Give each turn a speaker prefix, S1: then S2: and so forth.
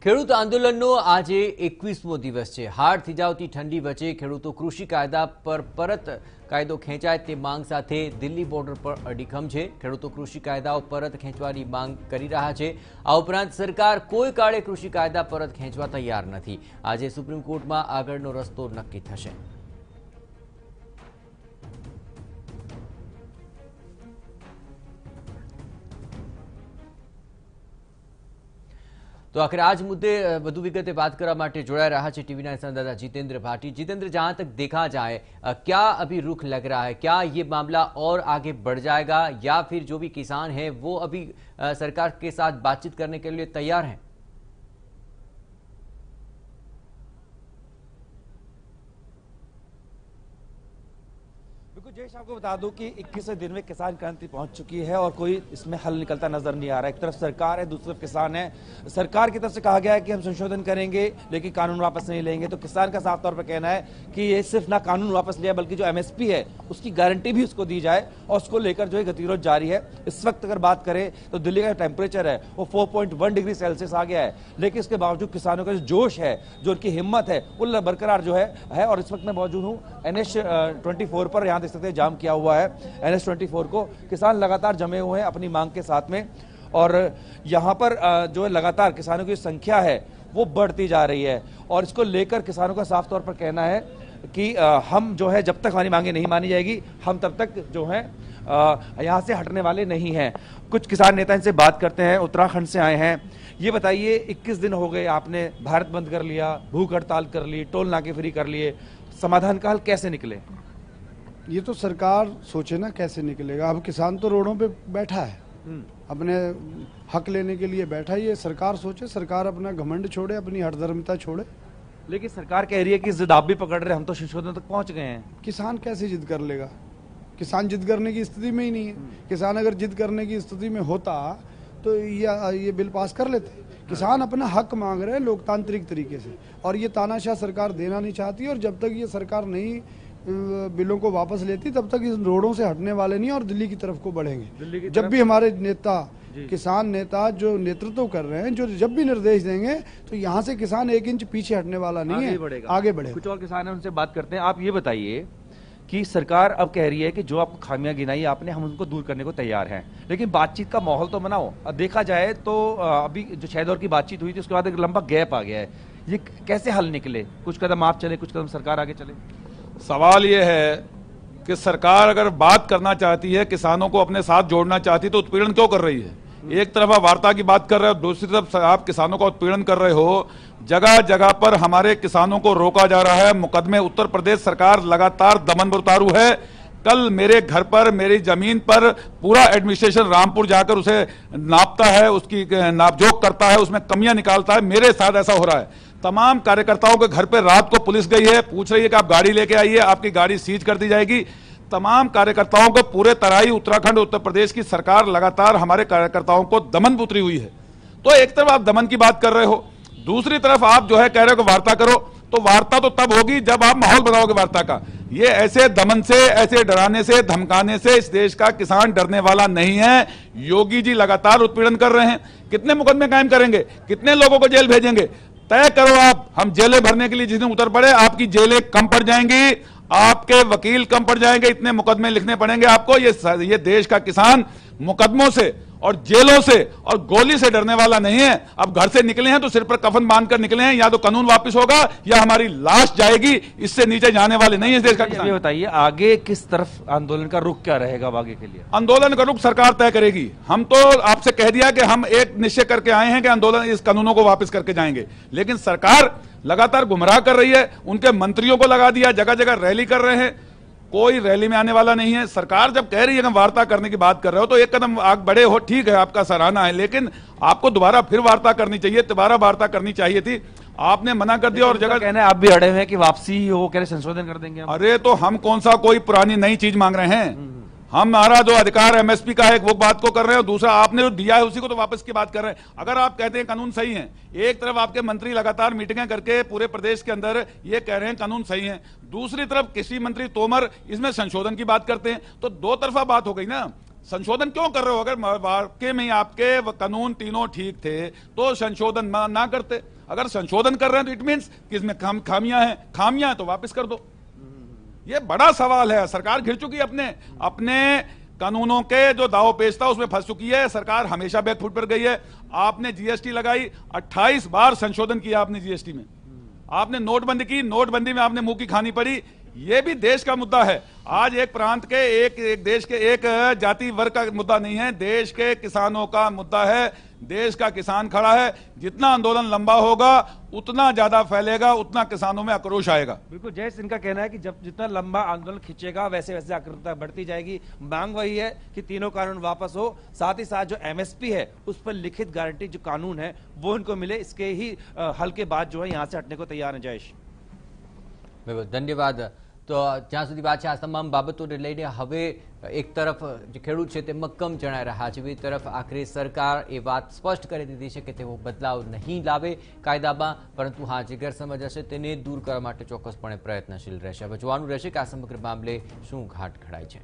S1: ખેડૂત આંદોલનનો આજે 21મો દિવસ છે। હાડ થીજાવતી ઠંડી વચ્ચે ખેડૂતો કૃષિ કાયદા પર પરત કાયદો ખેંચાય તે માંગ સાથે દિલ્હી બોર્ડર પર અડીખમ છે। ખેડૂતો કૃષિ કાયદાઓ પરત ખેંચવાની માંગ કરી રહ્યા છે। આ ઉપરાંત સરકાર કોઈ કાળે કૃષિ કાયદા પરત ખેંચવા તૈયાર નથી। આજે સુપ્રીમ કોર્ટમાં આગળનો રસ્તો નક્કી થશે। तो आखिर आज मुद्दे વધુ વિગતે बात करने માટે જોડાઈ રહ્યા છે टीवी 9 संवाददाता जितेंद्र भाटी। जितेंद्र, जहां तक देखा जाए क्या अभी रुख लग रहा है, क्या ये मामला और आगे बढ़ जाएगा या फिर जो भी किसान हैं वो अभी सरकार के साथ बातचीत करने के लिए तैयार हैं?
S2: जयेश, आपको बता दूं कि 21वें दिन में किसान क्रांति पहुंच चुकी है और कोई इसमें हल निकलता नजर नहीं आ रहा है। एक तरफ सरकार है, दूसरी तरफ किसान है। सरकार की तरफ से कहा गया है कि हम संशोधन करेंगे लेकिन कानून वापस नहीं लेंगे, तो किसान का साफ तौर पर कहना है कि ये सिर्फ ना कानून वापस लिया बल्कि जो एमएसपी है उसकी गारंटी भी उसको दी जाए और उसको लेकर जो है गतिरोध जारी है। इस वक्त अगर बात करें तो दिल्ली का टेम्परेचर है वो 4.1 डिग्री सेल्सियस आ गया है, लेकिन इसके बावजूद किसानों का जो जोश है, जो उनकी हिम्मत है, वो बरकरार जो है। और इस वक्त मैं मौजूद हूँ NH-24 पर। यहाँ देख सकते हैं जाम किया हुआ है NH-24 को। किसान लगातार जमे हुए हैं अपनी मांग के साथ में और यहाँ पर जो है लगातार किसानों की संख्या है वो बढ़ती जा रही है और इसको लेकर किसानों का साफ तौर पर कहना है कि हम जो है जब तक हमारी मांगे नहीं मानी जाएगी हम तब तक जो है यहाँ से हटने वाले नहीं हैं। कुछ किसान नेता इनसे बात करते हैं, उत्तराखंड से आए हैं। ये बताइए, 21 दिन हो गए, आपने भारत बंद कर लिया, भूख हड़ताल कर ली, टोल नाके फ्री कर लिए, समाधान का हल कैसे निकले?
S3: ये तो सरकार सोचे ना कैसे निकलेगा। अब किसान तो रोडों पे बैठा है, अपने हक लेने के लिए बैठा है। ये सरकार सोचे, सरकार अपना घमंड छोड़े, अपनी हठधर्मिता छोड़े।
S2: लेकिन सरकार कह रही है कि जिद आप भी पकड़ रहे, हम तो संशोधन तक पहुंच गए हैं।
S3: किसान कैसे जिद कर लेगा? किसान जिद करने की स्थिति में ही नहीं है। किसान अगर जिद करने की स्थिति में होता तो ये बिल पास कर लेते। किसान अपना हक मांग रहे हैं लोकतांत्रिक तरीके से और ये तानाशाह सरकार देना नहीं चाहती। और जब तक ये सरकार नहीं बिलों को वापस लेती तब तक इस रोडों से हटने वाले नहीं और दिल्ली की तरफ को बढ़ेंगे। जब भी हमारे नेता, किसान नेता जो नेतृत्व कर रहे हैं, जो जब भी निर्देश देंगे तो यहाँ से किसान 1 इंच पीछे हटने वाला नहीं है, आगे बढ़ेगा।
S2: कुछ और किसान है, उनसे बात करते हैं। आप ये बताइए कि सरकार अब कह रही है कि जो आपको खामियां गिनाई आपने, हम उनको दूर करने को तैयार हैं, लेकिन बातचीत का माहौल तो बनाओ। अब देखा जाए तो अभी जो 6 दौर की बातचीत हुई थी उसके बाद एक लंबा गैप आ गया है। ये कैसे हल निकले? कुछ कदम आप चले, कुछ कदम सरकार आगे चले।
S4: सवाल ये है कि सरकार अगर बात करना चाहती है, किसानों को अपने साथ जोड़ना चाहती तो उत्पीड़न क्यों कर रही है? एक तरफ आप वार्ता की बात कर रहे हो, दूसरी तरफ आप किसानों का उत्पीड़न कर रहे हो। जगह जगह पर हमारे किसानों को रोका जा रहा है। मुकदमे उत्तर प्रदेश सरकार लगातार दमन पर उतारू है। कल मेरे घर पर, मेरी जमीन पर पूरा एडमिनिस्ट्रेशन रामपुर जाकर उसे नापता है, उसकी नापजोक करता है, उसमें कमियां निकालता है। मेरे साथ ऐसा हो रहा है। तमाम कार्यकर्ताओं के घर पे रात को पुलिस गई है, पूछ रही है कि आप गाड़ी लेके आइए, आपकी गाड़ी सीज कर दी जाएगी। तमाम कार्यकर्ताओं को पूरे तराई उत्तराखंड, उत्तर प्रदेश की सरकार लगातार हमारे कार्यकर्ताओं को दमन पर उतरी हुई है। तो एक तरफ आप दमन की बात कर रहे हो, दूसरी तरफ आप जो है कह रहे हो कि वार्ता करो। तो वार्ता तो तब होगी जब आप माहौल बनाओगे वार्ता का। ये ऐसे दमन से, ऐसे डराने से, धमकाने से इस देश का किसान डरने वाला नहीं है। योगी जी लगातार उत्पीड़न कर रहे हैं। कितने मुकदमे कायम करेंगे? कितने लोगों को जेल भेजेंगे? तय करो आप। हम जेलें भरने के लिए जितने उतर पड़े, आपकी जेलें कम पड़ जाएंगी, आपके वकील कम पड़ जाएंगे, इतने मुकदमे लिखने पड़ेंगे आपको। ये देश का किसान मुकदमों से और जेलों से और गोली से डरने वाला नहीं है। अब घर से निकले हैं तो सिर पर कफन बांधकर निकले हैं। या तो कानून वापस होगा या हमारी लाश जाएगी, इससे नीचे जाने वाले नहीं है इस देश का किसान।
S2: ये बताइए, आगे किस तरफ आंदोलन का रुख क्या रहेगा? आगे के लिए
S4: आंदोलन का रुख सरकार तय करेगी। हम तो आपसे कह दिया कि हम एक निश्चय करके आए हैं कि आंदोलन, इस कानूनों को वापस करके जाएंगे, लेकिन सरकार लगातार गुमराह कर रही है। उनके मंत्रियों को लगा दिया, जगह जगह रैली कर रहे हैं, कोई रैली में आने वाला नहीं है। सरकार जब कह रही है कि वार्ता करने की बात कर रहे हो तो एक कदम आगे बढ़े हो, ठीक है, आपका सराहना है, लेकिन आपको दोबारा फिर वार्ता करनी चाहिए, दोबारा वार्ता करनी चाहिए थी। आपने मना कर दिया और जगह
S2: कहना है आप भी अड़े हुए हैं कि वापसी हो, कह रहे संशोधन कर देंगे।
S4: अरे तो हम कौन सा कोई पुरानी नई चीज मांग रहे हैं? हमारा जो अधिकार एमएसपी का है वो बात को कर रहे हैं और दूसरा आपने जो दिया है उसी को तो वापस की बात कर रहे हैं। अगर आप कहते हैं कानून सही है, एक तरफ आपके मंत्री लगातार मीटिंगें करके पूरे प्रदेश के अंदर ये कह रहे हैं कानून सही है, दूसरी तरफ कृषि मंत्री तोमर इसमें संशोधन की बात करते हैं, तो दो तरफा बात हो गई ना। संशोधन क्यों कर रहे हो? अगर वाकई में आपके कानून तीनों ठीक थे तो संशोधन ना करते। अगर संशोधन कर रहे हैं तो इट मींस कि इसमें खामियां हैं तो वापस कर दो। ये बड़ा सवाल है। सरकार घिर चुकी है अपने कानूनों के जो दाव पेच था उसमें फंस चुकी है। सरकार हमेशा बैकफुट पर गई है। आपने जीएसटी लगाई, 28 बार संशोधन किया आपने जीएसटी में। आपने नोटबंदी की, नोटबंदी में आपने मुंह की खानी पड़ी। ये भी देश का मुद्दा है। आज एक प्रांत के एक देश के एक जाति वर्ग का मुद्दा नहीं है, देश के किसानों का मुद्दा है। देश का किसान खड़ा है। जितना आंदोलन लंबा होगा उतना ज्यादा फैलेगा, उतना किसानों में आक्रोश आएगा।
S2: बिल्कुल जयेश, इनका कहना है कि जब जितना लंबा आंदोलन खींचेगा वैसे वैसे आक्रामकता बढ़ती जाएगी। मांग वही है कि तीनों कानून वापस हो, साथ ही साथ जो एमएसपी है उस पर लिखित गारंटी जो कानून है वो इनको मिले। इसके ही हल के बाद जो है यहाँ से हटने को तैयार है। जयेश,
S1: धन्यवाद। तो જ્યાં સુધી વાત છે આ તમામ બાબતોને લઈને હવે એક તરફ જે ખેડૂત છે તે મક્કમ જણાઈ રહ્યા છે, બીજી તરફ આખરે સરકાર એ વાત સ્પષ્ટ કરી દીધી છે કે તેઓ બદલાવ નહીં લાવે કાયદામાં, પરંતુ હા જે ગેરસમજ હશે તેને દૂર કરવા માટે ચોક્કસપણે પ્રયત્નશીલ રહેશે। હવે જોવાનું રહેશે કે આ સમગ્ર મામલે શું ઘાટ ઘડાય છે।